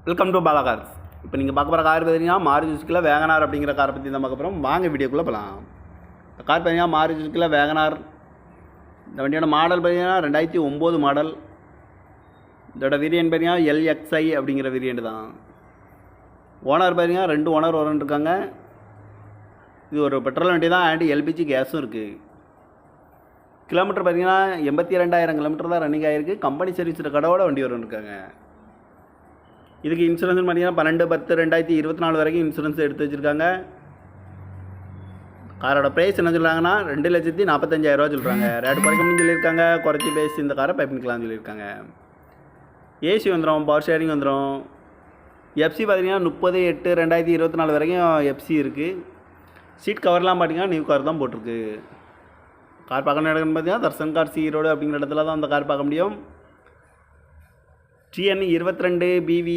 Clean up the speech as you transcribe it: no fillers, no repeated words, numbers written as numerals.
Welcome to Bala cars. இப்போ நீங்கள் பார்க்க போகிற கார் பார்த்தீங்கன்னா மாருதி சுசுக்கியில் வேகனார் அப்படிங்கிற காரை பற்றி தான் பார்க்க போகிறோம். வாங்க வீடியோக்குள்ளே போகலாம். இந்த கார் பார்த்தீங்கன்னா மாருதி சுசுக்கியில் வேகனார். இந்த வண்டியோட மாடல் பார்த்தீங்கன்னா 2009 மாடல். இதோட வேரியன்ட் பார்த்தீங்கன்னா LXI அப்படிங்கிற வேரியன்ட் தான். ஓனர் பார்த்தீங்கன்னா 2 ஓனர் இருக்காங்க. இது ஒரு பெட்ரோல் வண்டி தான், அண்ட் LPG கேஸும் இருக்குது. கிலோமீட்டர் பார்த்தீங்கன்னா 82,000 கிலோமீட்டர் தான் ரன்னிங் ஆகிருக்கு. கம்பெனி சர்வீஸ் கடவோட வண்டி இருக்காங்க. இதுக்கு இன்சூரன்ஸ் பார்த்தீங்கன்னா 12/10/2024 வரைக்கும் இன்சூரன்ஸ் எடுத்து வச்சுருக்காங்க. காரோட ப்ரைஸ் என்ன சொல்கிறாங்கன்னா 2,45,000 சொல்கிறாங்க. ரேட்டு குறைக்கணும்னு சொல்லியிருக்காங்க. குறைச்சி பேசி இந்த காரை பைப்பிக்கலாம்னு சொல்லியிருக்காங்க. ஏசி வந்துடும், பவர் ஷேரிங் வந்துடும். எஃப்சி பார்த்தீங்கன்னா 30/8/2024 வரைக்கும் எஃப்சி இருக்குது. சீட் கவர்லாம் பார்த்தீங்கன்னா நியூ கார் தான் போட்டிருக்கு. கார் பார்க்கணும் இடம்னு பார்த்தீங்கன்னா தர்சன் கார் ஈரோடு அப்படிங்கிற இடத்துல தான் அந்த கார் பார்க்க முடியும். TN 22 BV